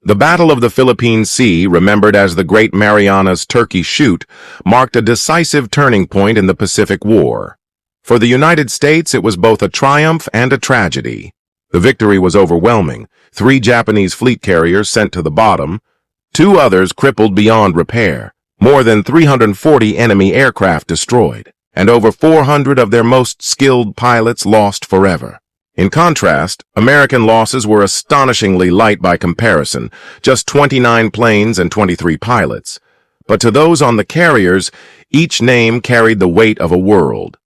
The Battle of the Philippine Sea, remembered as the Great Marianas Turkey Shoot, marked a decisive turning point in the Pacific War. For the United States, it was both a triumph and a tragedy. The victory was overwhelming. 3 Japanese fleet carriers sent to the bottom, 2 others crippled beyond repair, more than 340 enemy aircraft destroyed, and over 400 of their most skilled pilots lost forever. In contrast, American losses were astonishingly light by comparison, just 29 planes and 23 pilots. But to those on the carriers, each name carried the weight of a world.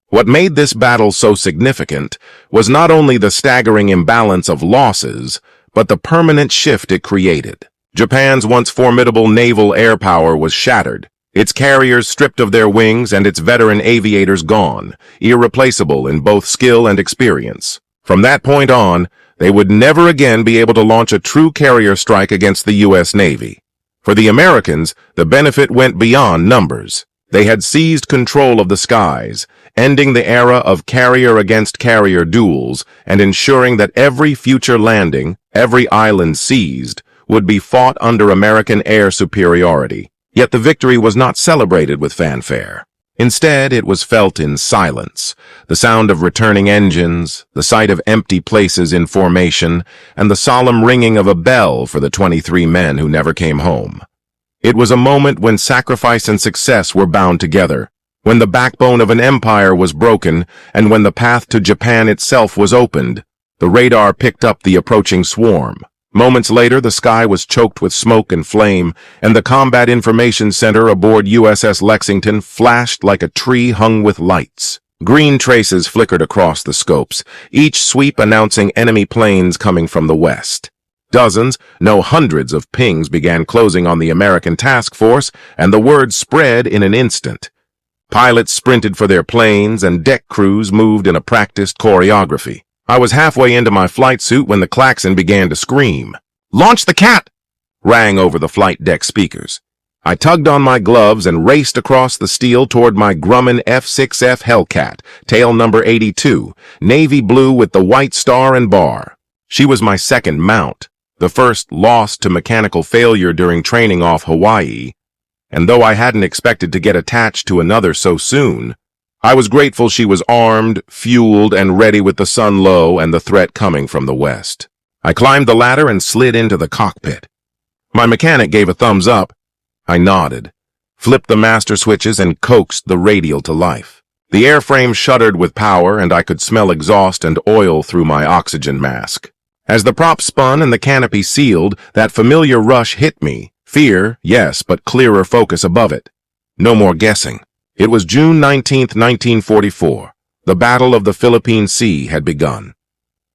What made this battle so significant was not only the staggering imbalance of losses, but the permanent shift it created. Japan's once formidable naval air power was shattered, its carriers stripped of their wings and its veteran aviators gone, irreplaceable in both skill and experience. From that point on, they would never again be able to launch a true carrier strike against the U.S. Navy. For the Americans, the benefit went beyond numbers. They had seized control of the skies, ending the era of carrier-against-carrier duels and ensuring that every future landing, every island seized, would be fought under American air superiority. Yet the victory was not celebrated with fanfare. Instead, it was felt in silence, the sound of returning engines, the sight of empty places in formation, and the solemn ringing of a bell for the 23 men who never came home. It was a moment when sacrifice and success were bound together, when the backbone of an empire was broken, and when the path to Japan itself was opened. The radar picked up the approaching swarm. Moments later, the sky was choked with smoke and flame, and the Combat Information Center aboard USS Lexington flashed like a tree hung with lights. Green traces flickered across the scopes, each sweep announcing enemy planes coming from the west. Dozens, no hundreds of pings began closing on the American task force, and the word spread in an instant. Pilots sprinted for their planes, and deck crews moved in a practiced choreography. I was halfway into my flight suit when the klaxon began to scream. "Launch the cat!" rang over the flight deck speakers. I tugged on my gloves and raced across the steel toward my Grumman F-6F Hellcat, tail number 82, navy blue with the white star and bar. She was my second mount, the first lost to mechanical failure during training off Hawaii, and though I hadn't expected to get attached to another so soon, I was grateful she was armed, fueled, and ready with the sun low and the threat coming from the west. I climbed the ladder and slid into the cockpit. My mechanic gave a thumbs up. I nodded, flipped the master switches, and coaxed the radial to life. The airframe shuddered with power, and I could smell exhaust and oil through my oxygen mask. As the prop spun and the canopy sealed, that familiar rush hit me. Fear, yes, but clearer focus above it. No more guessing. It was June 19, 1944. The Battle of the Philippine Sea had begun.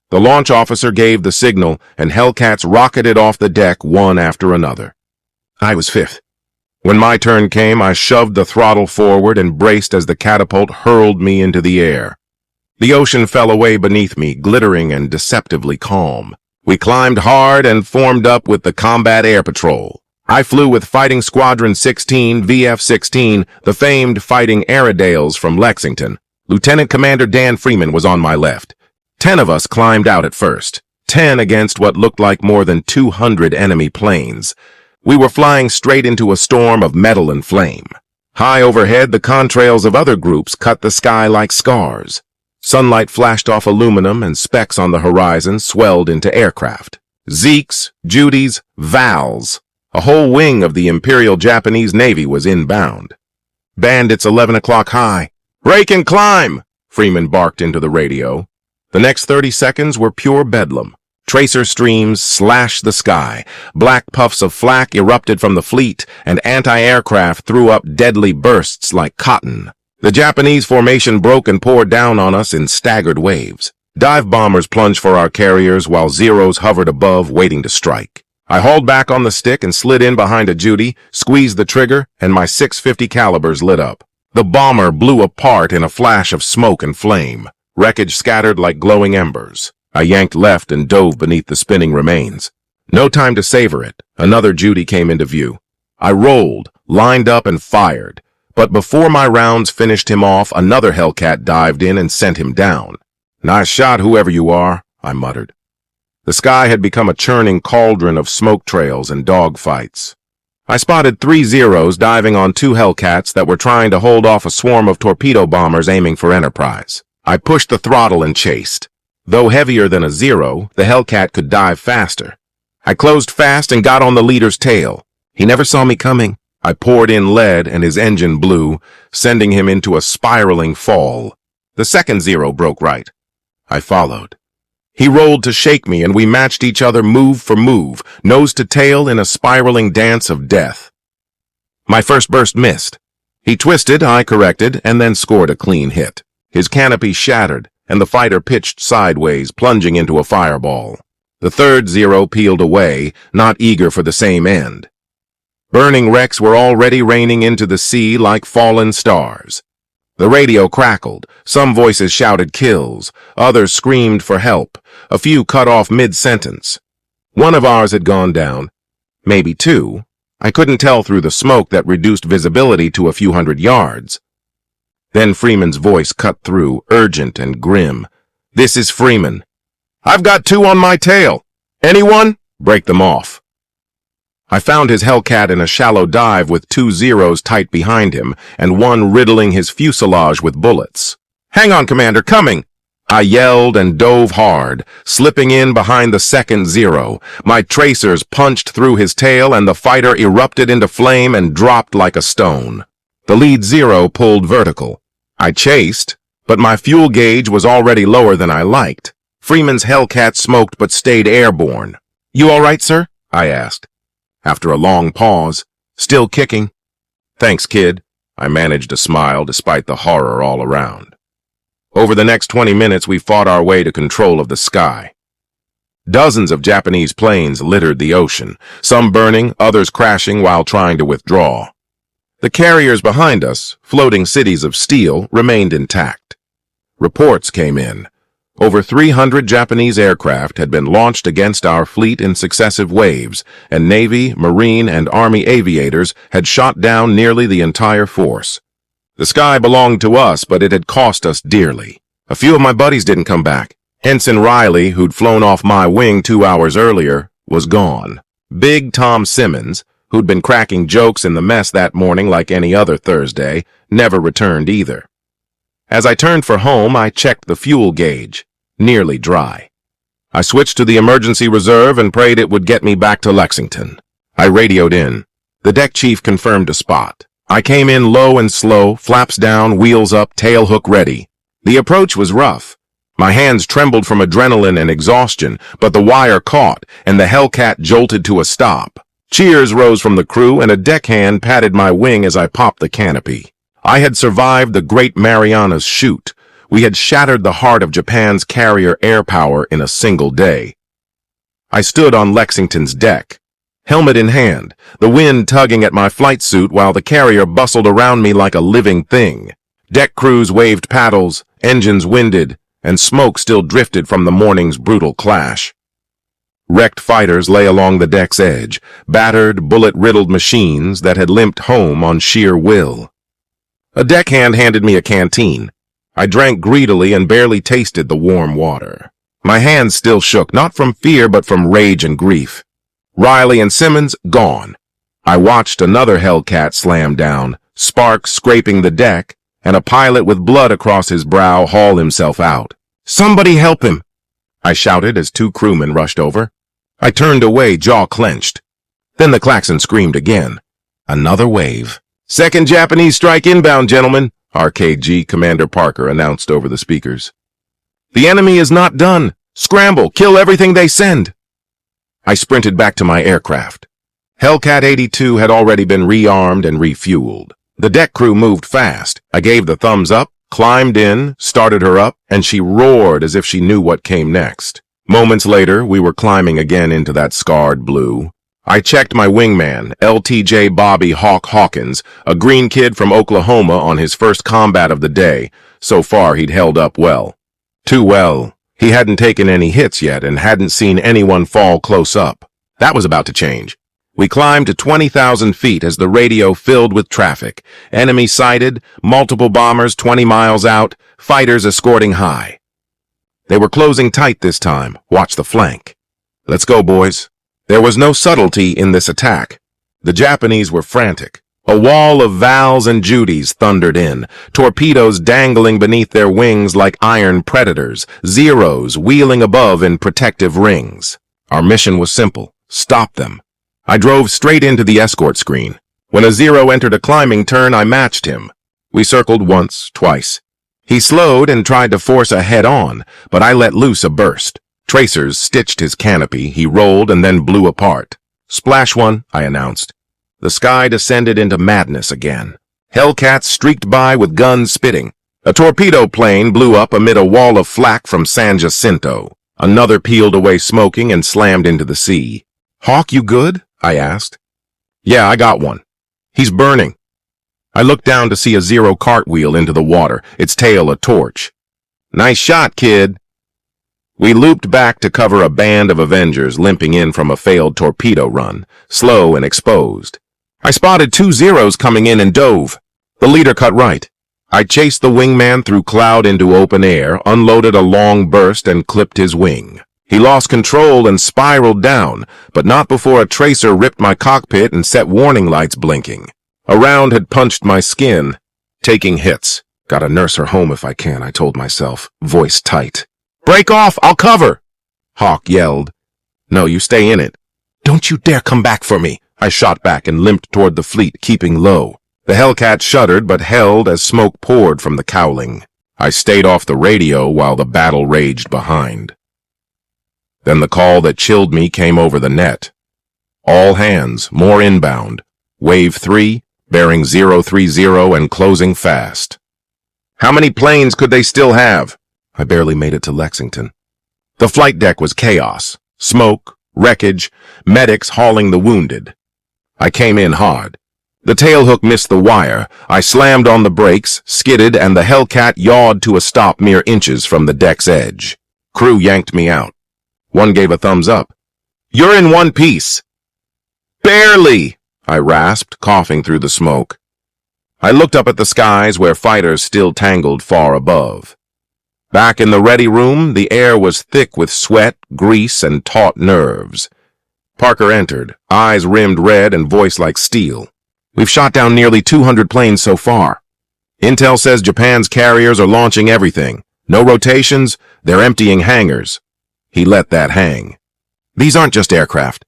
The launch officer gave the signal, and Hellcats rocketed off the deck one after another. I was fifth. When my turn came, I shoved the throttle forward and braced as the catapult hurled me into the air. The ocean fell away beneath me, glittering and deceptively calm. We climbed hard and formed up with the Combat Air Patrol. I flew with Fighting Squadron 16 VF-16, the famed Fighting Airedales from Lexington. Lieutenant Commander Dan Freeman was on my left. 10 of us climbed out at first, 10 against what looked like more than 200 enemy planes. We were flying straight into a storm of metal and flame. High overhead, the contrails of other groups cut the sky like scars. Sunlight flashed off aluminum, and specks on the horizon swelled into aircraft. Zeeks, Judys, Vals. A whole wing of the Imperial Japanese Navy was inbound. "Bandits 11 o'clock high. Break and climb!" Freeman barked into the radio. The next 30 seconds were pure bedlam. Tracer streams slashed the sky. Black puffs of flak erupted from the fleet, and anti-aircraft threw up deadly bursts like cotton. The Japanese formation broke and poured down on us in staggered waves. Dive bombers plunged for our carriers while Zeros hovered above, waiting to strike. I hauled back on the stick and slid in behind a Judy, squeezed the trigger, and my .650 calibers lit up. The bomber blew apart in a flash of smoke and flame. Wreckage scattered like glowing embers. I yanked left and dove beneath the spinning remains. No time to savor it. Another Judy came into view. I rolled, lined up, and fired. But before my rounds finished him off, another Hellcat dived in and sent him down. "Nice shot, whoever you are," I muttered. The sky had become a churning cauldron of smoke trails and dogfights. I spotted 3 Zeros diving on 2 Hellcats that were trying to hold off a swarm of torpedo bombers aiming for Enterprise. I pushed the throttle and chased. Though heavier than a Zero, the Hellcat could dive faster. I closed fast and got on the leader's tail. He never saw me coming. I poured in lead and his engine blew, sending him into a spiraling fall. The second Zero broke right. I followed. He rolled to shake me, and we matched each other move for move, nose to tail in a spiraling dance of death. My first burst missed. He twisted, I corrected, and then scored a clean hit. His canopy shattered, and the fighter pitched sideways, plunging into a fireball. The third Zero peeled away, not eager for the same end. Burning wrecks were already raining into the sea like fallen stars. The radio crackled. Some voices shouted kills. Others screamed for help. A few cut off mid-sentence. One of ours had gone down. Maybe 2. I couldn't tell through the smoke that reduced visibility to a few hundred yards. Then Freeman's voice cut through, urgent and grim. "This is Freeman. I've got 2 on my tail. Anyone? Break them off." I found his Hellcat in a shallow dive with 2 Zeros tight behind him and one riddling his fuselage with bullets. "Hang on, Commander, coming!" I yelled and dove hard, slipping in behind the second Zero. My tracers punched through his tail and the fighter erupted into flame and dropped like a stone. The lead Zero pulled vertical. I chased, but my fuel gauge was already lower than I liked. Freeman's Hellcat smoked but stayed airborne. "You all right, sir?" I asked. After a long pause, "Still kicking." "Thanks, kid." I managed a smile despite the horror all around. Over the next 20 minutes, we fought our way to control of the sky. Dozens of Japanese planes littered the ocean, some burning, others crashing while trying to withdraw. The carriers behind us, floating cities of steel, remained intact. Reports came in. Over 300 Japanese aircraft had been launched against our fleet in successive waves, and Navy, Marine, and Army aviators had shot down nearly the entire force. The sky belonged to us, but it had cost us dearly. A few of my buddies didn't come back. Ensign Riley, who'd flown off my wing 2 hours earlier, was gone. Big Tom Simmons, who'd been cracking jokes in the mess that morning like any other Thursday, never returned either. As I turned for home, I checked the fuel gauge. Nearly dry. I switched to the emergency reserve and prayed it would get me back to Lexington. I radioed in. The deck chief confirmed a spot. I came in low and slow, flaps down, wheels up, tail hook ready. The approach was rough. My hands trembled from adrenaline and exhaustion, but the wire caught, and the Hellcat jolted to a stop. Cheers rose from the crew, and a deckhand patted my wing as I popped the canopy. I had survived the Great Marianas Shoot. We had shattered the heart of Japan's carrier air power in a single day. I stood on Lexington's deck, helmet in hand, the wind tugging at my flight suit while the carrier bustled around me like a living thing. Deck crews waved paddles, engines winded, and smoke still drifted from the morning's brutal clash. Wrecked fighters lay along the deck's edge, battered, bullet-riddled machines that had limped home on sheer will. A deckhand handed me a canteen. I drank greedily and barely tasted the warm water. My hands still shook, not from fear but from rage and grief. Riley and Simmons, gone. I watched another Hellcat slam down, sparks scraping the deck, and a pilot with blood across his brow haul himself out. "Somebody help him!" I shouted as 2 crewmen rushed over. I turned away, jaw clenched. Then the klaxon screamed again. Another wave. "Second Japanese strike inbound, gentlemen," RKG Commander Parker announced over the speakers. "The enemy is not done. Scramble, kill everything they send." I sprinted back to my aircraft. Hellcat 82 had already been rearmed and refueled. The deck crew moved fast. I gave the thumbs up, climbed in, started her up, and she roared as if she knew what came next. Moments later, we were climbing again into that scarred blue. I checked my wingman, LTJ Bobby Hawk Hawkins, a green kid from Oklahoma on his first combat of the day. So far, he'd held up well. Too well. He hadn't taken any hits yet and hadn't seen anyone fall close up. That was about to change. We climbed to 20,000 feet as the radio filled with traffic. Enemy sighted, multiple bombers 20 miles out, fighters escorting high. They were closing tight this time. Watch the flank. Let's go, boys. There was no subtlety in this attack. The Japanese were frantic. A wall of Vals and Judys thundered in, torpedoes dangling beneath their wings like iron predators, Zeros wheeling above in protective rings. Our mission was simple: stop them. I drove straight into the escort screen. When a Zero entered a climbing turn, I matched him. We circled once, twice. He slowed and tried to force a head-on, but I let loose a burst. Tracers stitched his canopy, he rolled and then blew apart. "Splash one," I announced. The sky descended into madness again. Hellcats streaked by with guns spitting. A torpedo plane blew up amid a wall of flak from San Jacinto. Another peeled away smoking and slammed into the sea. "Hawk, you good?" I asked. "Yeah, I got one. He's burning." I looked down to see a Zero cartwheel into the water, its tail a torch. "Nice shot, kid." We looped back to cover a band of Avengers limping in from a failed torpedo run, slow and exposed. I spotted 2 Zeros coming in and dove. The leader cut right. I chased the wingman through cloud into open air, unloaded a long burst, and clipped his wing. He lost control and spiraled down, but not before a tracer ripped my cockpit and set warning lights blinking. A round had punched my skin. Taking hits. Gotta nurse her home if I can, I told myself, voice tight. "Break off! I'll cover!" Hawk yelled. "No, you stay in it." "Don't you dare come back for me!" I shot back and limped toward the fleet, keeping low. The Hellcat shuddered but held as smoke poured from the cowling. I stayed off the radio while the battle raged behind. Then the call that chilled me came over the net. "All hands, more inbound. Wave 3, bearing 030 and closing fast." How many planes could they still have? I barely made it to Lexington. The flight deck was chaos. Smoke, wreckage, medics hauling the wounded. I came in hard. The tailhook missed the wire. I slammed on the brakes, skidded, and the Hellcat yawed to a stop mere inches from the deck's edge. Crew yanked me out. One gave a thumbs up. "You're in one piece." "Barely," I rasped, coughing through the smoke. I looked up at the skies where fighters still tangled far above. Back in the ready room, the air was thick with sweat, grease, and taut nerves. Parker entered, eyes rimmed red and voice like steel. "We've shot down nearly 200 planes so far. Intel says Japan's carriers are launching everything. No rotations, they're emptying hangars." He let that hang. "These aren't just aircraft.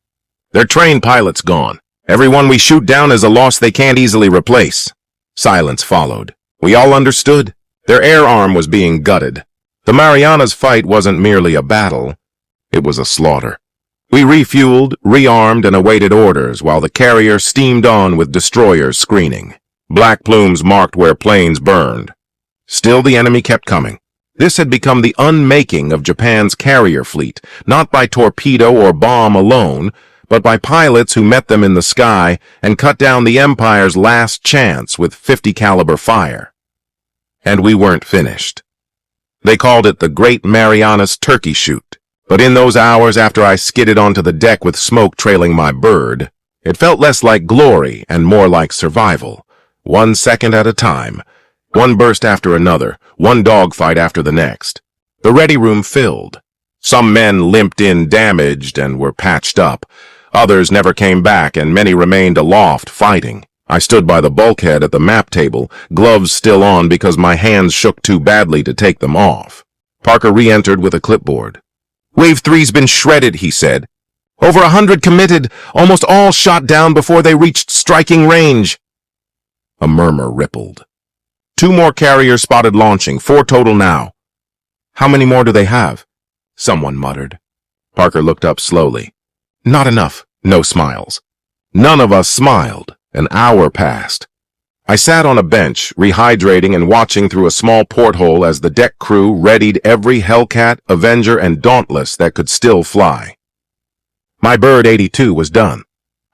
Their trained pilots gone. Everyone we shoot down is a loss they can't easily replace." Silence followed. We all understood. Their air arm was being gutted. The Marianas fight wasn't merely a battle. It was a slaughter. We refueled, rearmed, and awaited orders while the carrier steamed on with destroyers screening. Black plumes marked where planes burned. Still the enemy kept coming. This had become the unmaking of Japan's carrier fleet, not by torpedo or bomb alone, but by pilots who met them in the sky and cut down the Empire's last chance with 50 caliber fire. And we weren't finished. They called it the Great Marianas Turkey Shoot. But in those hours after I skidded onto the deck with smoke trailing my bird, it felt less like glory and more like survival. 1 second at a time. One burst after another, one dogfight after the next. The ready room filled. Some men limped in damaged and were patched up. Others never came back, and many remained aloft, fighting. I stood by the bulkhead at the map table, gloves still on because my hands shook too badly to take them off. Parker re-entered with a clipboard. "Wave 3's been shredded," he said. "Over 100 committed, almost all shot down before they reached striking range." A murmur rippled. 2 more carriers spotted launching, 4 total now. "How many more do they have?" someone muttered. Parker looked up slowly. "Not enough." No smiles. None of us smiled. An hour passed. I sat on a bench, rehydrating and watching through a small porthole as the deck crew readied every Hellcat, Avenger, and Dauntless that could still fly. My Bird 82 was done.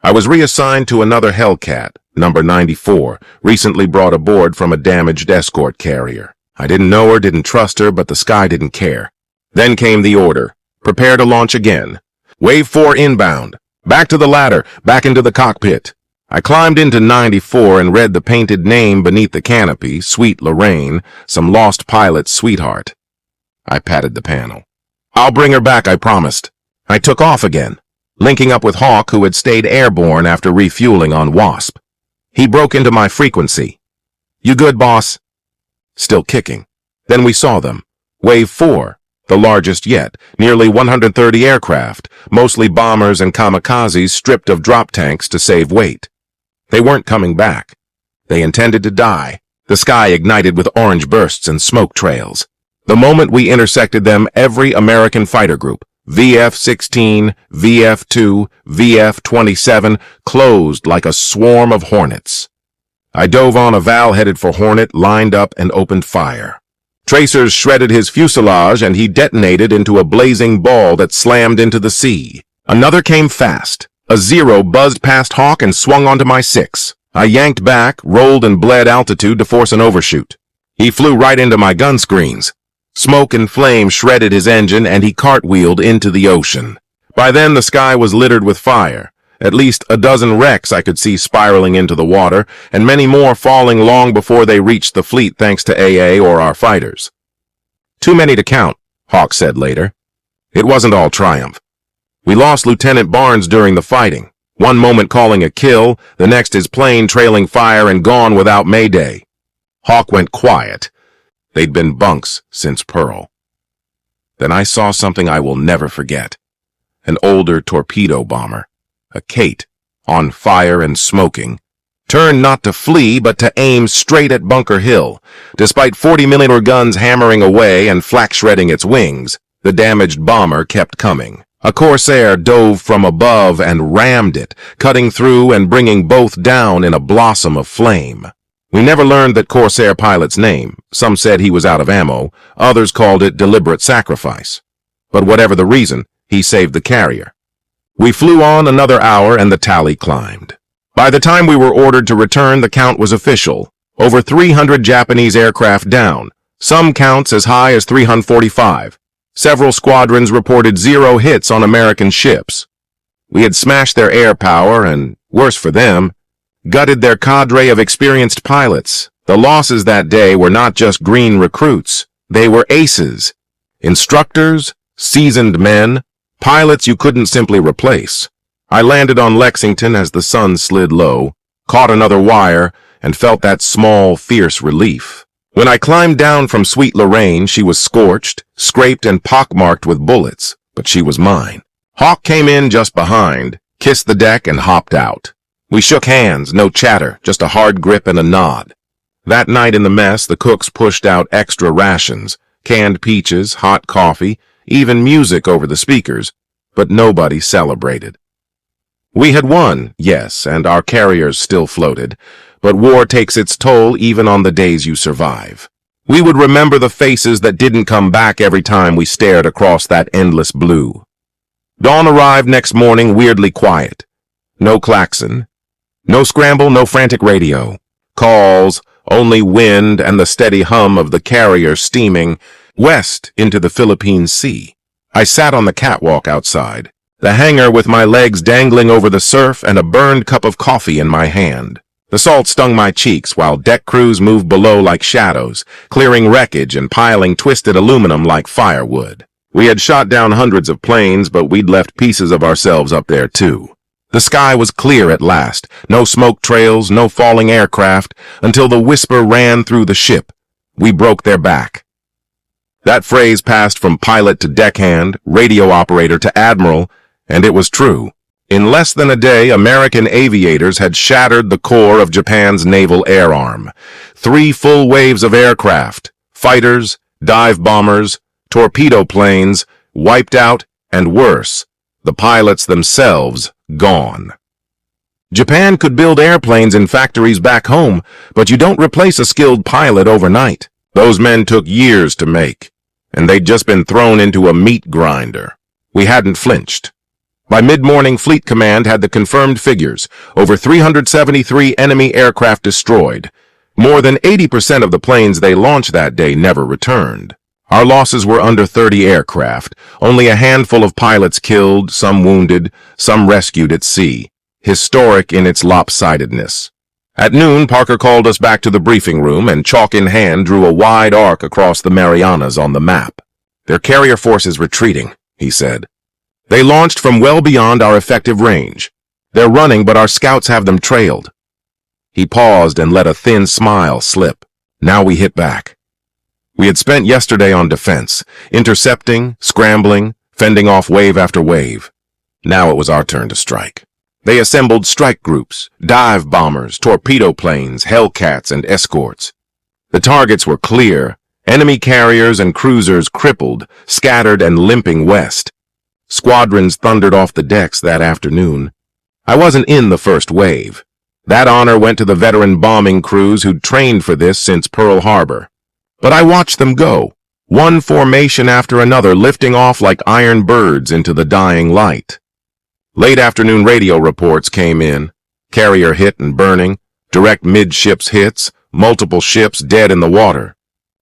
I was reassigned to another Hellcat, number 94, recently brought aboard from a damaged escort carrier. I didn't know her, didn't trust her, but the sky didn't care. Then came the order. Prepare to launch again. Wave 4 inbound. Back to the ladder, back into the cockpit. I climbed into 94 and read the painted name beneath the canopy, Sweet Lorraine, some lost pilot's sweetheart. I patted the panel. "I'll bring her back, I promised." I took off again, linking up with Hawk, who had stayed airborne after refueling on Wasp. He broke into my frequency. "You good, boss?" Still kicking. Then we saw them. Wave 4, the largest yet, nearly 130 aircraft, mostly bombers and kamikazes stripped of drop tanks to save weight. They weren't coming back. They intended to die. The sky ignited with orange bursts and smoke trails. The moment we intersected them, every American fighter group, VF-16, VF-2, VF-27, closed like a swarm of hornets. I dove on a Val headed for Hornet, lined up, and opened fire. Tracers shredded his fuselage, and he detonated into a blazing ball that slammed into the sea. Another came fast. A Zero buzzed past Hawk and swung onto my 6. I yanked back, rolled and bled altitude to force an overshoot. He flew right into my gun screens. Smoke and flame shredded his engine, and he cartwheeled into the ocean. By then, the sky was littered with fire. At least a dozen wrecks I could see spiraling into the water, and many more falling long before they reached the fleet thanks to AA or our fighters. "Too many to count," Hawk said later. It wasn't all triumph. We lost Lieutenant Barnes during the fighting. One moment calling a kill, the next his plane trailing fire and gone without Mayday. Hawk went quiet. They'd been bunks since Pearl. Then I saw something I will never forget. An older torpedo bomber, a Kate, on fire and smoking, turned not to flee but to aim straight at Bunker Hill. Despite 40mm guns hammering away and flak shredding its wings, the damaged bomber kept coming. A Corsair dove from above and rammed it, cutting through and bringing both down in a blossom of flame. We never learned that Corsair pilot's name. Some said he was out of ammo, others called it deliberate sacrifice. But whatever the reason, he saved the carrier. We flew on another hour and the tally climbed. By the time we were ordered to return, the count was official. Over 300 Japanese aircraft down, some counts as high as 345. Several squadrons reported 0 hits on American ships. We had smashed their air power and, worse for them, gutted their cadre of experienced pilots. The losses that day were not just green recruits. They were aces. Instructors, seasoned men, pilots you couldn't simply replace. I landed on Lexington as the sun slid low, caught another wire, and felt that small, fierce relief. When I climbed down from Sweet Lorraine, she was scorched, scraped, and pockmarked with bullets, but she was mine. Hawk came in just behind, kissed the deck, and hopped out. We shook hands, no chatter, just a hard grip and a nod. That night in the mess, the cooks pushed out extra rations, canned peaches, hot coffee, even music over the speakers, but nobody celebrated. We had won, yes, and our carriers still floated, but war takes its toll even on the days you survive. We would remember the faces that didn't come back every time we stared across that endless blue. Dawn arrived next morning weirdly quiet. No klaxon. No scramble, no frantic radio. Calls, only wind and the steady hum of the carrier steaming west into the Philippine Sea. I sat on the catwalk outside, the hangar with my legs dangling over the surf and a burned cup of coffee in my hand. The salt stung my cheeks while deck crews moved below like shadows, clearing wreckage and piling twisted aluminum like firewood. We had shot down hundreds of planes, but we'd left pieces of ourselves up there too. The sky was clear at last, no smoke trails, no falling aircraft, until the whisper ran through the ship. We broke their back. That phrase passed from pilot to deckhand, radio operator to admiral, and it was true. In less than a day, American aviators had shattered the core of Japan's naval air arm. 3 full waves of aircraft, fighters, dive bombers, torpedo planes, wiped out, and worse, the pilots themselves gone. Japan could build airplanes in factories back home, but you don't replace a skilled pilot overnight. Those men took years to make, and they'd just been thrown into a meat grinder. We hadn't flinched. By mid-morning, Fleet Command had the confirmed figures, over 373 enemy aircraft destroyed. More than 80% of the planes they launched that day never returned. Our losses were under 30 aircraft, only a handful of pilots killed, some wounded, some rescued at sea. Historic in its lopsidedness. At noon, Parker called us back to the briefing room and chalk in hand drew a wide arc across the Marianas on the map. "Their carrier force is retreating," he said. They launched from well beyond our effective range. They're running, but our scouts have them trailed. He paused and let a thin smile slip. Now we hit back. We had spent yesterday on defense, intercepting, scrambling, fending off wave after wave. Now it was our turn to strike. They assembled strike groups, dive bombers, torpedo planes, Hellcats, and escorts. The targets were clear, enemy carriers and cruisers crippled, scattered and limping west. Squadrons thundered off the decks that afternoon. I wasn't in the first wave. That honor went to the veteran bombing crews who'd trained for this since Pearl Harbor. But I watched them go, one formation after another lifting off like iron birds into the dying light. Late afternoon radio reports came in, carrier hit and burning, direct midships hits, multiple ships dead in the water.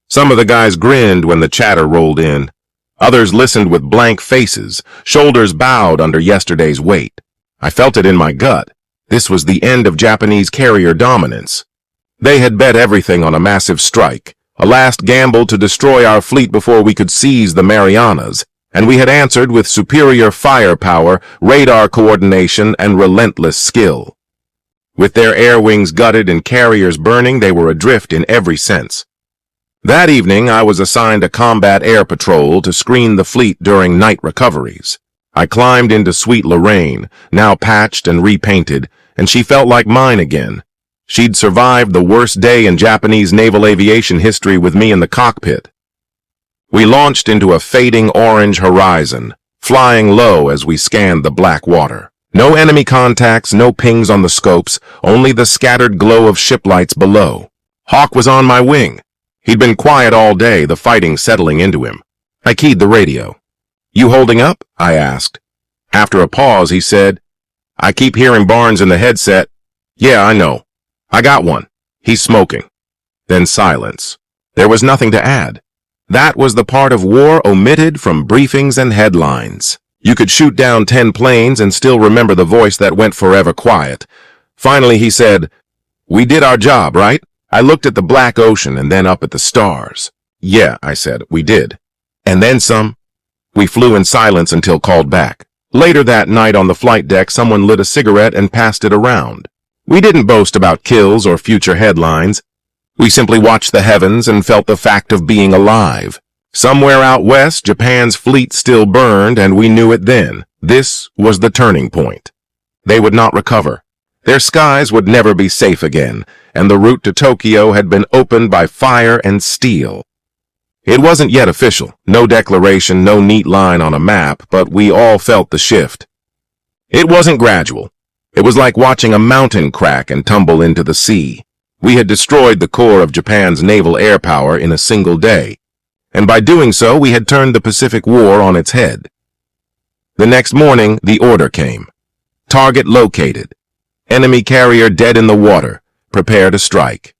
Some of the guys grinned when the chatter rolled in. Others listened with blank faces, shoulders bowed under yesterday's weight. I felt it in my gut. This was the end of Japanese carrier dominance. They had bet everything on a massive strike, a last gamble to destroy our fleet before we could seize the Marianas, and we had answered with superior firepower, radar coordination, and relentless skill. With their air wings gutted and carriers burning, they were adrift in every sense. That evening, I was assigned a combat air patrol to screen the fleet during night recoveries. I climbed into Sweet Lorraine, now patched and repainted, and she felt like mine again. She'd survived the worst day in Japanese naval aviation history with me in the cockpit. We launched into a fading orange horizon, flying low as we scanned the black water. No enemy contacts, no pings on the scopes, only the scattered glow of ship lights below. Hawk was on my wing. He'd been quiet all day, the fighting settling into him. I keyed the radio. "You holding up?" I asked. After a pause, he said, "I keep hearing Barnes in the headset." "Yeah, I know. I got one. He's smoking." Then silence. There was nothing to add. That was the part of war omitted from briefings and headlines. You could shoot down 10 planes and still remember the voice that went forever quiet. Finally, he said, "We did our job, right?" I looked at the black ocean and then up at the stars. "Yeah," I said, "we did. And then some." We flew in silence until called back. Later that night on the flight deck, someone lit a cigarette and passed it around. We didn't boast about kills or future headlines. We simply watched the heavens and felt the fact of being alive. Somewhere out west, Japan's fleet still burned, and we knew it then. This was the turning point. They would not recover. Their skies would never be safe again, and the route to Tokyo had been opened by fire and steel. It wasn't yet official, no declaration, no neat line on a map, but we all felt the shift. It wasn't gradual. It was like watching a mountain crack and tumble into the sea. We had destroyed the core of Japan's naval air power in a single day, and by doing so, we had turned the Pacific War on its head. The next morning, the order came. Target located. Enemy carrier dead in the water. Prepare to strike.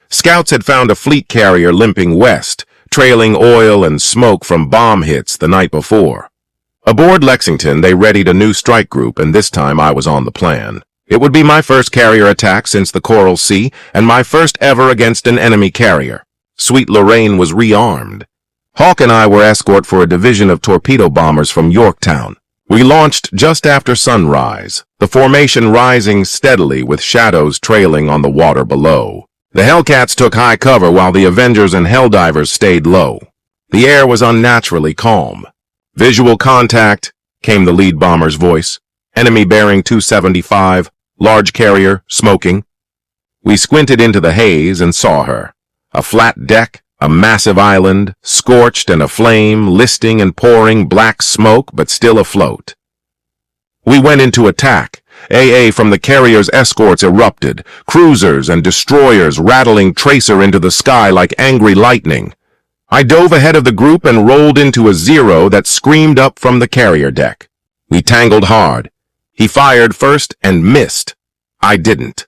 Scouts had found a fleet carrier limping west, trailing oil and smoke from bomb hits the night before. Aboard Lexington, they readied a new strike group, and this time I was on the plan. It would be my first carrier attack since the Coral Sea, and my first ever against an enemy carrier. Sweet Lorraine was rearmed. Hawk and I were escort for a division of torpedo bombers from Yorktown. We launched just after sunrise, the formation rising steadily with shadows trailing on the water below. The Hellcats took high cover while the Avengers and Helldivers stayed low. The air was unnaturally calm. "Visual contact," came the lead bomber's voice. "Enemy bearing 275, large carrier, smoking." We squinted into the haze and saw her. A flat deck, a massive island, scorched and aflame, listing and pouring black smoke, but still afloat. We went into attack. AA from the carrier's escorts erupted, cruisers and destroyers rattling tracer into the sky like angry lightning. I dove ahead of the group and rolled into a Zero that screamed up from the carrier deck. We tangled hard. He fired first and missed. I didn't.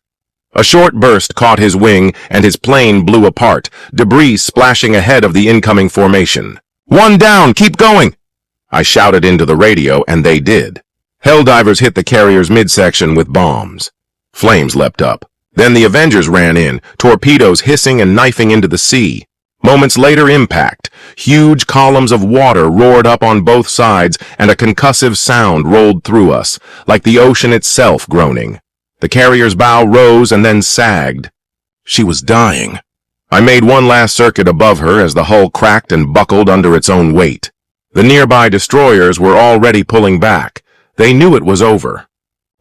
A short burst caught his wing, and his plane blew apart, debris splashing ahead of the incoming formation. "One down, keep going!" I shouted into the radio, and they did. Helldivers hit the carrier's midsection with bombs. Flames leapt up. Then the Avengers ran in, torpedoes hissing and knifing into the sea. Moments later, impact. Huge columns of water roared up on both sides, and a concussive sound rolled through us, like the ocean itself groaning. The carrier's bow rose and then sagged. She was dying. I made one last circuit above her as the hull cracked and buckled under its own weight. The nearby destroyers were already pulling back. They knew it was over.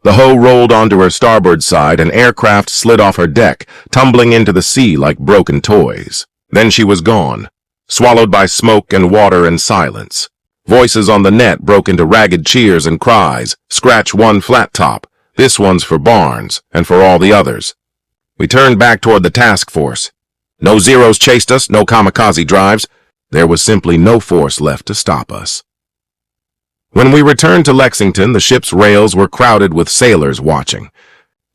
The hoe rolled onto her starboard side, and aircraft slid off her deck, tumbling into the sea like broken toys. Then she was gone, swallowed by smoke and water and silence. Voices on the net broke into ragged cheers and cries. Scratch one flat top. This one's for Barnes, and for all the others. We turned back toward the task force. No Zeros chased us, no kamikaze drives. There was simply no force left to stop us. When we returned to Lexington, the ship's rails were crowded with sailors watching.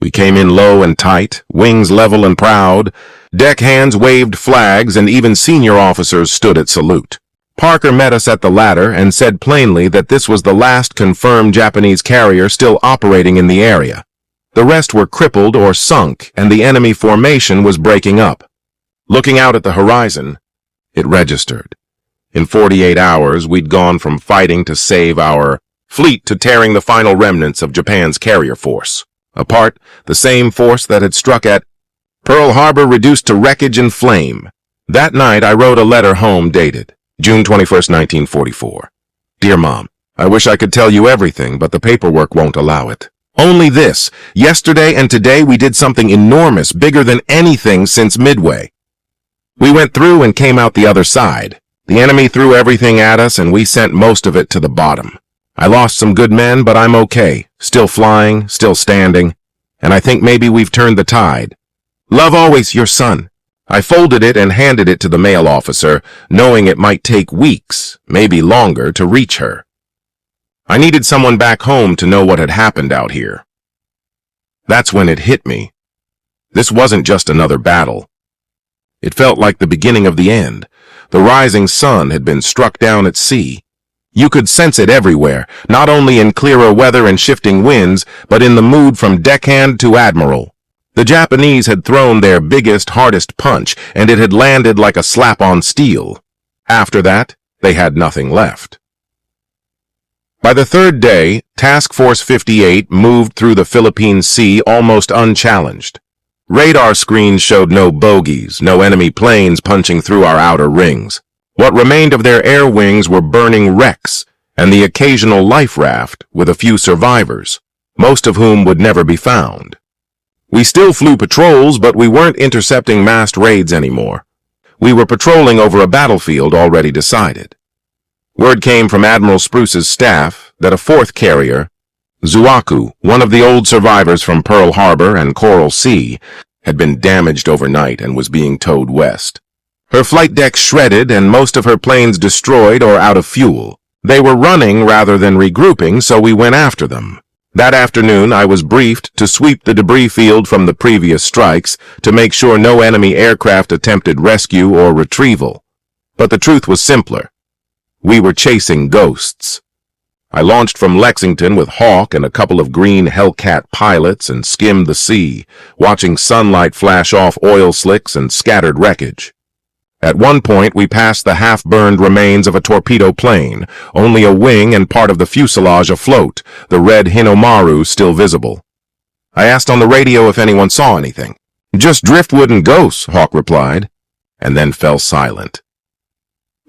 We came in low and tight, wings level and proud. Deckhands waved flags, and even senior officers stood at salute. Parker met us at the ladder and said plainly that this was the last confirmed Japanese carrier still operating in the area. The rest were crippled or sunk, and the enemy formation was breaking up. Looking out at the horizon, it registered. In 48 hours, we'd gone from fighting to save our fleet to tearing the final remnants of Japan's carrier force. Apart, the same force that had struck at Pearl Harbor reduced to wreckage and flame. That night, I wrote a letter home dated June 21st, 1944. Dear Mom, I wish I could tell you everything, but the paperwork won't allow it. Only this: yesterday and today we did something enormous, bigger than anything since Midway. We went through and came out the other side. The enemy threw everything at us, and we sent most of it to the bottom. I lost some good men, but I'm okay. Still flying, still standing, and I think maybe we've turned the tide. Love always, your son. I folded it and handed it to the mail officer, knowing it might take weeks, maybe longer, to reach her. I needed someone back home to know what had happened out here. That's when it hit me. This wasn't just another battle. It felt like the beginning of the end. The rising sun had been struck down at sea. You could sense it everywhere, not only in clearer weather and shifting winds, but in the mood from deckhand to admiral. The Japanese had thrown their biggest, hardest punch, and it had landed like a slap on steel. After that, they had nothing left. By the third day, Task Force 58 moved through the Philippine Sea almost unchallenged. Radar screens showed no bogies, no enemy planes punching through our outer rings. What remained of their air wings were burning wrecks, and the occasional life raft with a few survivors, most of whom would never be found. We still flew patrols, but we weren't intercepting massed raids anymore. We were patrolling over a battlefield already decided. Word came from Admiral Spruce's staff that a fourth carrier, Zuaku, one of the old survivors from Pearl Harbor and Coral Sea, had been damaged overnight and was being towed west. Her flight deck shredded and most of her planes destroyed or out of fuel. They were running rather than regrouping, so we went after them. That afternoon, I was briefed to sweep the debris field from the previous strikes to make sure no enemy aircraft attempted rescue or retrieval. But the truth was simpler. We were chasing ghosts. I launched from Lexington with Hawk and a couple of green Hellcat pilots and skimmed the sea, watching sunlight flash off oil slicks and scattered wreckage. At one point, we passed the half-burned remains of a torpedo plane, only a wing and part of the fuselage afloat, the red Hinomaru still visible. I asked on the radio if anyone saw anything. Just driftwood and ghosts, Hawk replied, and then fell silent.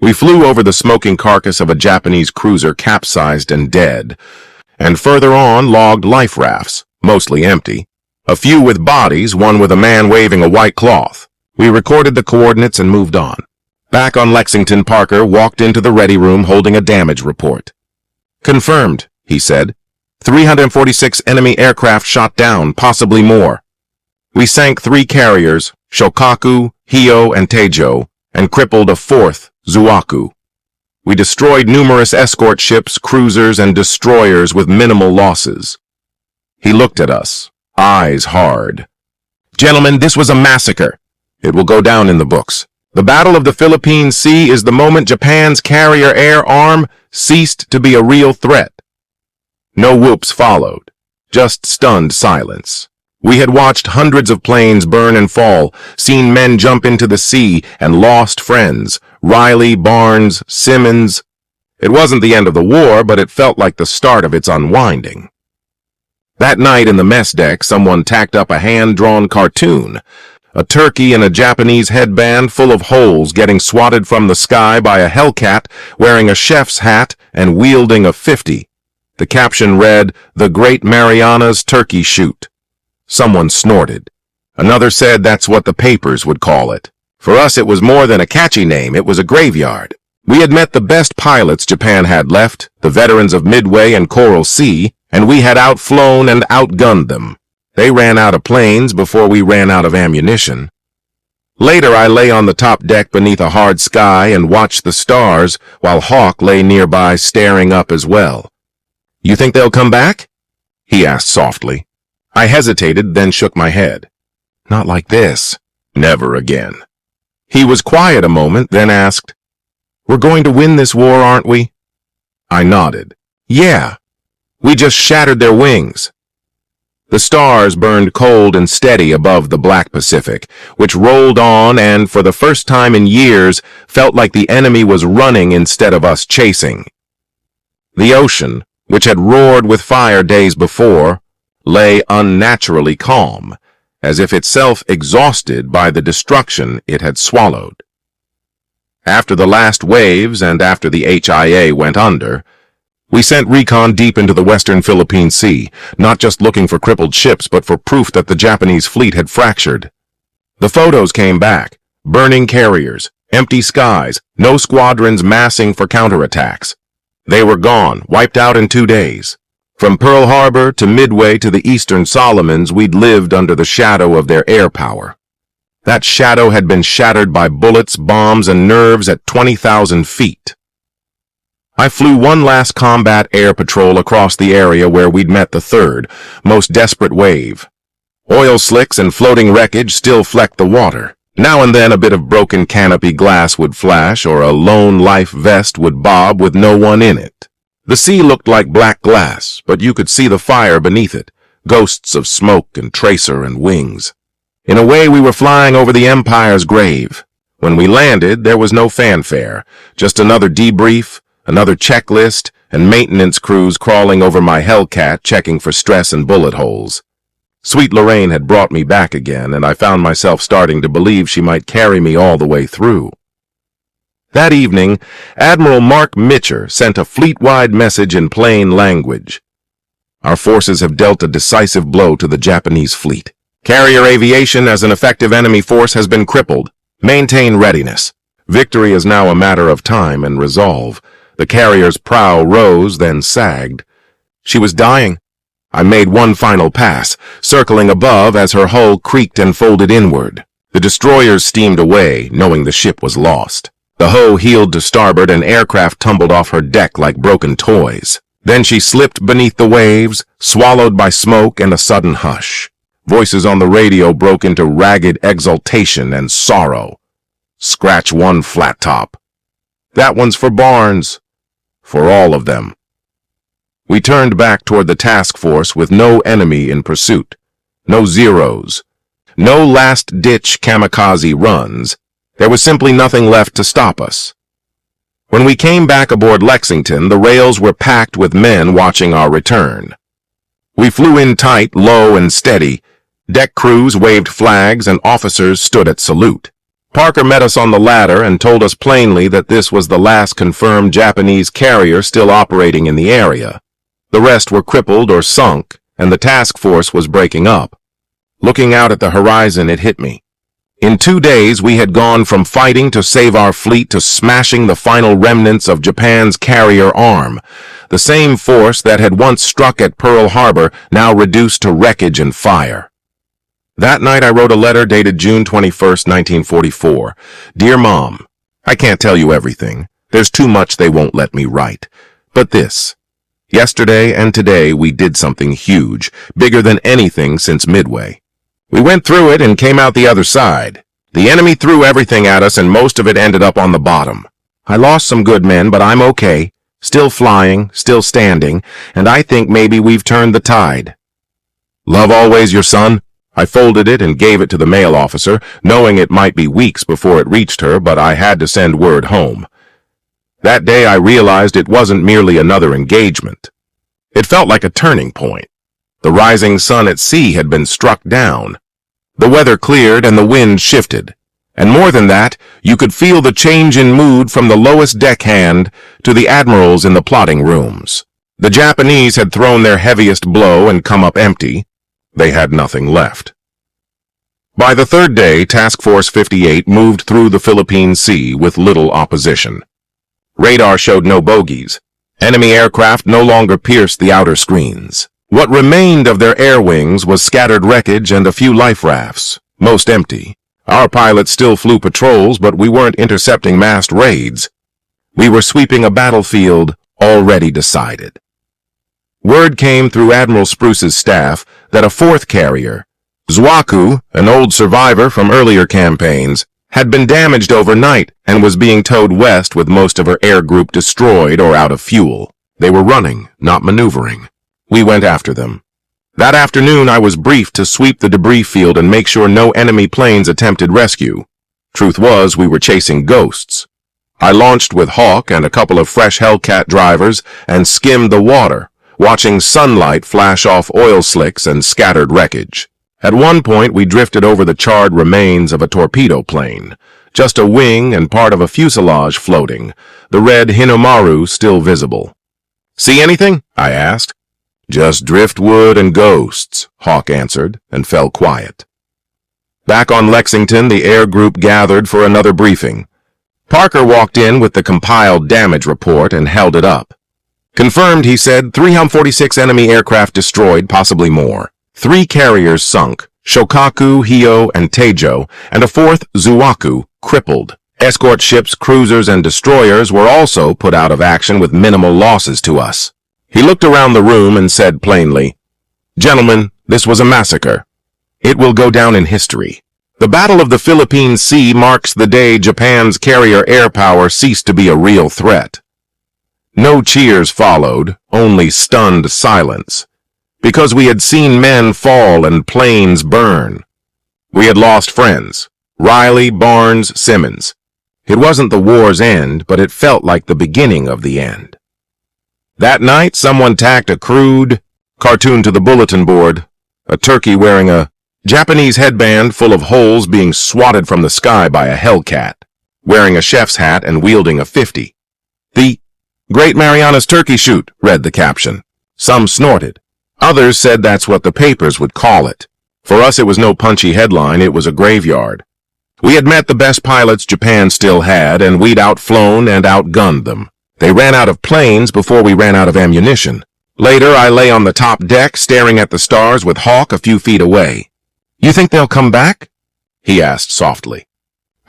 We flew over the smoking carcass of a Japanese cruiser capsized and dead, and further on logged life rafts, mostly empty. A few with bodies, one with a man waving a white cloth. We recorded the coordinates and moved on. Back on Lexington, Parker walked into the ready room holding a damage report. Confirmed, he said. 346 enemy aircraft shot down, possibly more. We sank 3 carriers, Shokaku, Hio, and Teijo, and crippled a 4th, Zuaku. We destroyed numerous escort ships, cruisers, and destroyers with minimal losses. He looked at us, eyes hard. Gentlemen, this was a massacre. It will go down in the books. The Battle of the Philippine Sea is the moment Japan's carrier air arm ceased to be a real threat. No whoops followed, just stunned silence. We had watched hundreds of planes burn and fall, seen men jump into the sea, and lost friends. Riley, Barnes, Simmons. It wasn't the end of the war, but it felt like the start of its unwinding. That night in the mess deck, someone tacked up a hand-drawn cartoon. A turkey in a Japanese headband full of holes getting swatted from the sky by a Hellcat wearing a chef's hat and wielding a .50. The caption read, "The Great Marianas Turkey Shoot." Someone snorted. Another said that's what the papers would call it. For us, it was more than a catchy name. It was a graveyard. We had met the best pilots Japan had left, the veterans of Midway and Coral Sea, and we had outflown and outgunned them. They ran out of planes before we ran out of ammunition. Later, I lay on the top deck beneath a hard sky and watched the stars while Hawk lay nearby staring up as well. "You think they'll come back?" he asked softly. I hesitated, then shook my head. "Not like this. Never again." He was quiet a moment, then asked, "We're going to win this war, aren't we?" I nodded. "Yeah. We just shattered their wings." The stars burned cold and steady above the black Pacific, which rolled on and, for the first time in years, felt like the enemy was running instead of us chasing. The ocean, which had roared with fire days before, lay unnaturally calm, as if itself exhausted by the destruction it had swallowed. After the last waves and after the HIA went under, we sent recon deep into the western Philippine Sea, not just looking for crippled ships but for proof that the Japanese fleet had fractured. The photos came back, burning carriers, empty skies, no squadrons massing for counterattacks. They were gone, wiped out in 2 days. From Pearl Harbor to Midway to the Eastern Solomons, we'd lived under the shadow of their air power. That shadow had been shattered by bullets, bombs, and nerves at 20,000 feet. I flew one last combat air patrol across the area where we'd met the third, most desperate wave. Oil slicks and floating wreckage still flecked the water. Now and then a bit of broken canopy glass would flash or a lone life vest would bob with no one in it. The sea looked like black glass, but you could see the fire beneath it, ghosts of smoke and tracer and wings. In a way, we were flying over the Empire's grave. When we landed, there was no fanfare, just another debrief, another checklist, and maintenance crews crawling over my Hellcat checking for stress and bullet holes. Sweet Lorraine had brought me back again, and I found myself starting to believe she might carry me all the way through. That evening, Admiral Mark Mitcher sent a fleet-wide message in plain language. Our forces have dealt a decisive blow to the Japanese fleet. Carrier aviation as an effective enemy force has been crippled. Maintain readiness. Victory is now a matter of time and resolve. The carrier's prow rose, then sagged. She was dying. I made one final pass, circling above as her hull creaked and folded inward. The destroyers steamed away, knowing the ship was lost. The hoe heeled to starboard and aircraft tumbled off her deck like broken toys. Then she slipped beneath the waves, swallowed by smoke and a sudden hush. Voices on the radio broke into ragged exultation and sorrow. "Scratch one, flat top. That one's for Barnes. For all of them." We turned back toward the task force with no enemy in pursuit. No Zeros. No last-ditch kamikaze runs. There was simply nothing left to stop us. When we came back aboard Lexington, the rails were packed with men watching our return. We flew in tight, low, and steady. Deck crews waved flags and officers stood at salute. Parker met us on the ladder and told us plainly that this was the last confirmed Japanese carrier still operating in the area. The rest were crippled or sunk, and the task force was breaking up. Looking out at the horizon, it hit me. In 2 days, we had gone from fighting to save our fleet to smashing the final remnants of Japan's carrier arm. The same force that had once struck at Pearl Harbor, now reduced to wreckage and fire. That night I wrote a letter dated June 21st, 1944. "Dear Mom, I can't tell you everything. There's too much they won't let me write. But this. Yesterday and today we did something huge, bigger than anything since Midway. We went through it and came out the other side. The enemy threw everything at us and most of it ended up on the bottom. I lost some good men, but I'm okay. Still flying, still standing, and I think maybe we've turned the tide. Love always, your son." I folded it and gave it to the mail officer, knowing it might be weeks before it reached her, but I had to send word home. That day I realized it wasn't merely another engagement. It felt like a turning point. The rising sun at sea had been struck down. The weather cleared and the wind shifted. And more than that, you could feel the change in mood from the lowest deckhand to the admirals in the plotting rooms. The Japanese had thrown their heaviest blow and come up empty. They had nothing left. By the third day, Task Force 58 moved through the Philippine Sea with little opposition. Radar showed no bogies. Enemy aircraft no longer pierced the outer screens. What remained of their air wings was scattered wreckage and a few life rafts, most empty. Our pilots still flew patrols, but we weren't intercepting massed raids. We were sweeping a battlefield already decided. Word came through Admiral Spruce's staff that a fourth carrier, Zwaku, an old survivor from earlier campaigns, had been damaged overnight and was being towed west with most of her air group destroyed or out of fuel. They were running, not maneuvering. We went after them. That afternoon I was briefed to sweep the debris field and make sure no enemy planes attempted rescue. Truth was, we were chasing ghosts. I launched with Hawk and a couple of fresh Hellcat drivers and skimmed the water, watching sunlight flash off oil slicks and scattered wreckage. At one point we drifted over the charred remains of a torpedo plane, just a wing and part of a fuselage floating, the red Hinomaru still visible. "See anything?" I asked. "Just driftwood and ghosts," Hawk answered, and fell quiet. Back on Lexington, the air group gathered for another briefing. Parker walked in with the compiled damage report and held it up. "Confirmed," he said, 346 enemy aircraft destroyed, possibly more. 3 carriers sunk, Shokaku, Hio, and Teijo, and a 4th, Zuwaku, crippled. Escort ships, cruisers, and destroyers were also put out of action with minimal losses to us. He looked around the room and said plainly, "Gentlemen, this was a massacre. It will go down in history. The Battle of the Philippine Sea marks the day Japan's carrier air power ceased to be a real threat." No cheers followed, only stunned silence, because we had seen men fall and planes burn. We had lost friends, Riley, Barnes, Simmons. It wasn't the war's end, but it felt like the beginning of the end. That night, someone tacked a crude cartoon to the bulletin board, a turkey wearing a Japanese headband full of holes being swatted from the sky by a Hellcat, wearing a chef's hat and wielding a 50. "The Great Marianas Turkey Shoot," read the caption. Some snorted. Others said that's what the papers would call it. For us, it was no punchy headline, it was a graveyard. We had met the best pilots Japan still had, and we'd outflown and outgunned them. They ran out of planes before we ran out of ammunition. Later, I lay on the top deck, staring at the stars with Hawk a few feet away. "You think they'll come back?" he asked softly.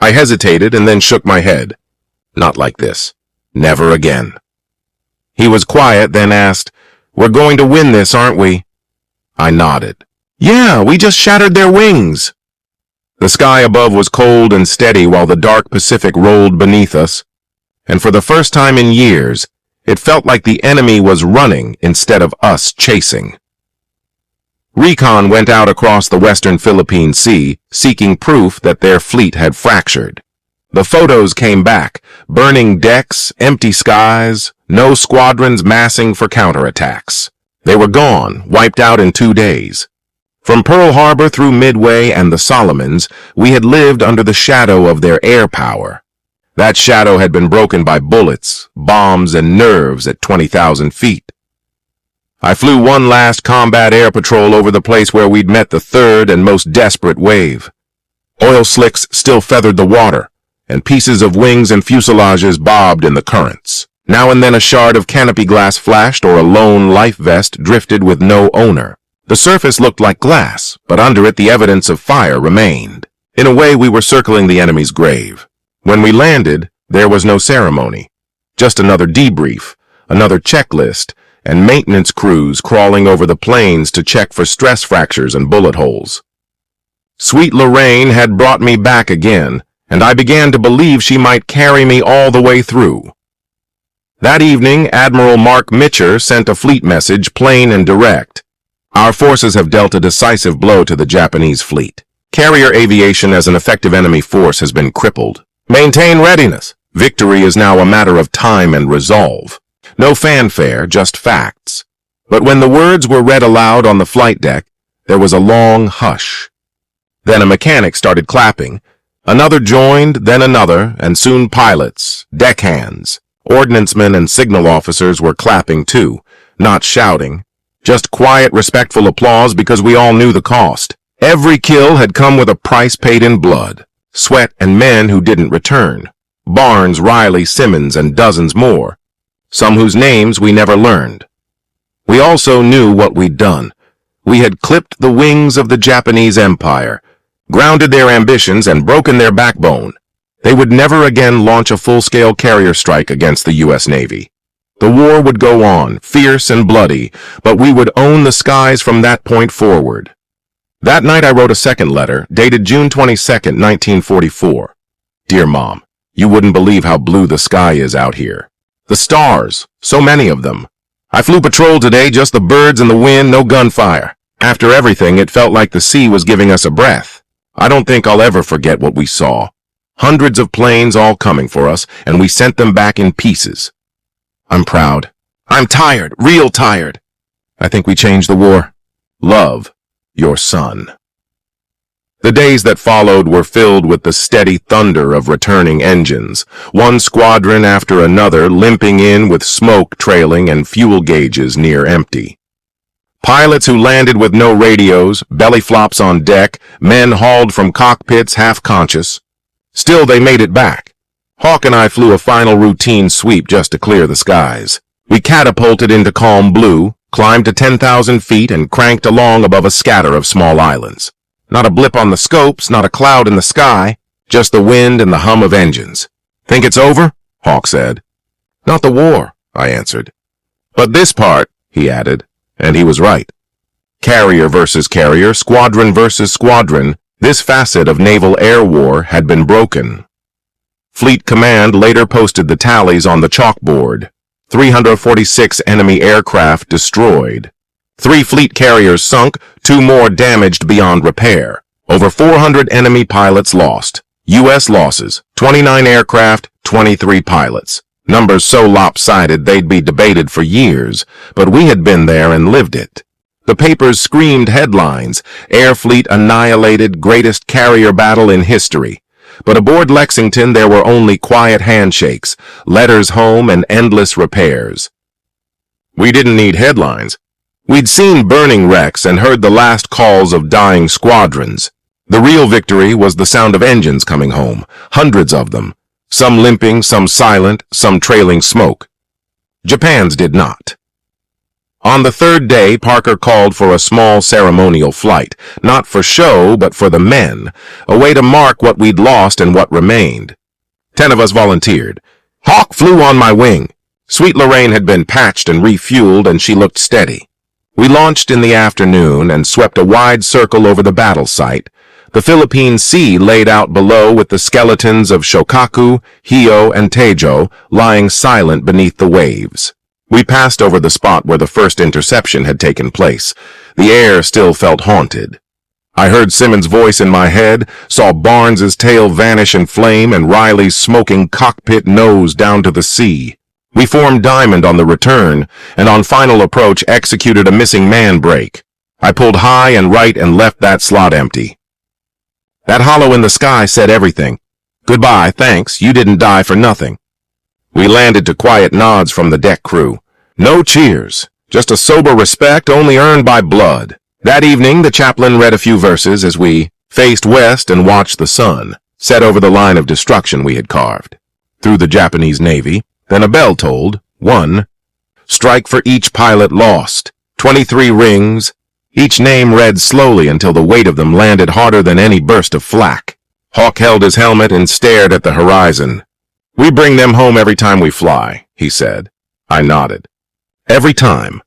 I hesitated and then shook my head. "Not like this. Never again." He was quiet, then asked, "We're going to win this, aren't we?" I nodded. "Yeah, we just shattered their wings." The sky above was cold and steady while the dark Pacific rolled beneath us, and for the first time in years, it felt like the enemy was running instead of us chasing. Recon went out across the western Philippine Sea, seeking proof that their fleet had fractured. The photos came back, burning decks, empty skies, no squadrons massing for counterattacks. They were gone, wiped out in 2 days. From Pearl Harbor through Midway and the Solomons, we had lived under the shadow of their air power. That shadow had been broken by bullets, bombs, and nerves at 20,000 feet. I flew one last combat air patrol over the place where we'd met the third and most desperate wave. Oil slicks still feathered the water, and pieces of wings and fuselages bobbed in the currents. Now and then a shard of canopy glass flashed or a lone life vest drifted with no owner. The surface looked like glass, but under it the evidence of fire remained. In a way, we were circling the enemy's grave. When we landed, there was no ceremony. Just another debrief, another checklist, and maintenance crews crawling over the planes to check for stress fractures and bullet holes. Sweet Lorraine had brought me back again, and I began to believe she might carry me all the way through. That evening, Admiral Mark Mitcher sent a fleet message, plain and direct. Our forces have dealt a decisive blow to the Japanese fleet. Carrier aviation as an effective enemy force has been crippled. Maintain readiness. Victory is now a matter of time and resolve. No fanfare, just facts. But when the words were read aloud on the flight deck, there was a long hush. Then a mechanic started clapping. Another joined, then another, and soon pilots, deckhands, ordnancemen, and signal officers were clapping too, not shouting. Just quiet, respectful applause because we all knew the cost. Every kill had come with a price paid in blood, sweat, and men who didn't return. Barnes, Riley, Simmons, and dozens more, some whose names we never learned. We also knew what we'd done. We had clipped the wings of the Japanese Empire, grounded their ambitions, and broken their backbone. They would never again launch a full-scale carrier strike against the U.S. Navy. The war would go on, fierce and bloody, but we would own the skies from that point forward. That night I wrote a second letter, dated June 22nd, 1944. Dear Mom, you wouldn't believe how blue the sky is out here. The stars, so many of them. I flew patrol today, just the birds and the wind, no gunfire. After everything, it felt like the sea was giving us a breath. I don't think I'll ever forget what we saw. Hundreds of planes all coming for us, and we sent them back in pieces. I'm proud. I'm tired, real tired. I think we changed the war. Love, your son. The days that followed were filled with the steady thunder of returning engines, one squadron after another limping in with smoke trailing and fuel gauges near empty. Pilots who landed with no radios, belly flops on deck, men hauled from cockpits half-conscious. Still, they made it back. Hawk and I flew a final routine sweep just to clear the skies. We catapulted into calm blue, climbed to 10,000 feet, and cranked along above a scatter of small islands. Not a blip on the scopes, not a cloud in the sky, just the wind and the hum of engines. Think it's over? Hawk said. Not the war, I answered. But this part, he added, and he was right. Carrier versus carrier, squadron versus squadron, this facet of naval air war had been broken. Fleet Command later posted the tallies on the chalkboard. 346 enemy aircraft destroyed. 3 fleet carriers sunk, 2 more damaged beyond repair. Over 400 enemy pilots lost. U.S. losses, 29 aircraft, 23 pilots. Numbers so lopsided they'd be debated for years, but we had been there and lived it. The papers screamed headlines, Air Fleet annihilated, greatest carrier battle in history. But aboard Lexington there were only quiet handshakes, letters home, and endless repairs. We didn't need headlines. We'd seen burning wrecks and heard the last calls of dying squadrons. The real victory was the sound of engines coming home, hundreds of them, some limping, some silent, some trailing smoke. Japan's did not. On the third day, Parker called for a small ceremonial flight, not for show, but for the men, a way to mark what we'd lost and what remained. 10 of us volunteered. Hawk flew on my wing. Sweet Lorraine had been patched and refueled, and she looked steady. We launched in the afternoon and swept a wide circle over the battle site, the Philippine Sea laid out below with the skeletons of Shokaku, Hio, and Tejo lying silent beneath the waves. We passed over the spot where the first interception had taken place. The air still felt haunted. I heard Simmons' voice in my head, saw Barnes's tail vanish in flame, and Riley's smoking cockpit nose down to the sea. We formed diamond on the return, and on final approach executed a missing man break. I pulled high and right and left that slot empty. That hollow in the sky said everything. Goodbye, thanks, you didn't die for nothing. We landed to quiet nods from the deck crew. No cheers, just a sober respect only earned by blood. That evening, the chaplain read a few verses as we faced west and watched the sun set over the line of destruction we had carved. Through the Japanese Navy, then a bell tolled, 1. Strike for each pilot lost, 23 rings. Each name read slowly until the weight of them landed harder than any burst of flak. Hawk held his helmet and stared at the horizon. We bring them home every time we fly, he said. I nodded. Every time.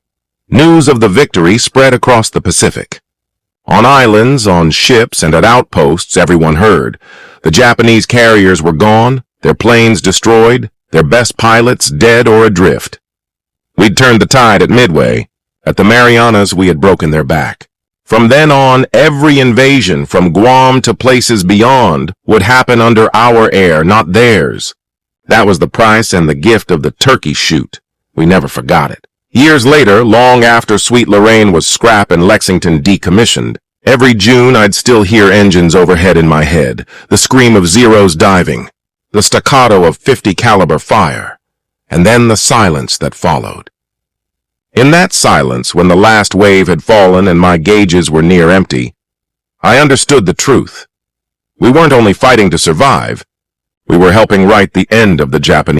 News of the victory spread across the Pacific. On islands, on ships, and at outposts, everyone heard. The Japanese carriers were gone, their planes destroyed, their best pilots dead or adrift. We'd turned the tide at Midway. At the Marianas, we had broken their back. From then on, every invasion from Guam to places beyond would happen under our air, not theirs. That was the price and the gift of the turkey shoot. We never forgot it. Years later, long after Sweet Lorraine was scrap and Lexington decommissioned, every June I'd still hear engines overhead in my head, the scream of Zeros diving, the staccato of .50 caliber fire, and then the silence that followed. In that silence, when the last wave had fallen and my gauges were near empty, I understood the truth. We weren't only fighting to survive, we were helping write the end of the Japanese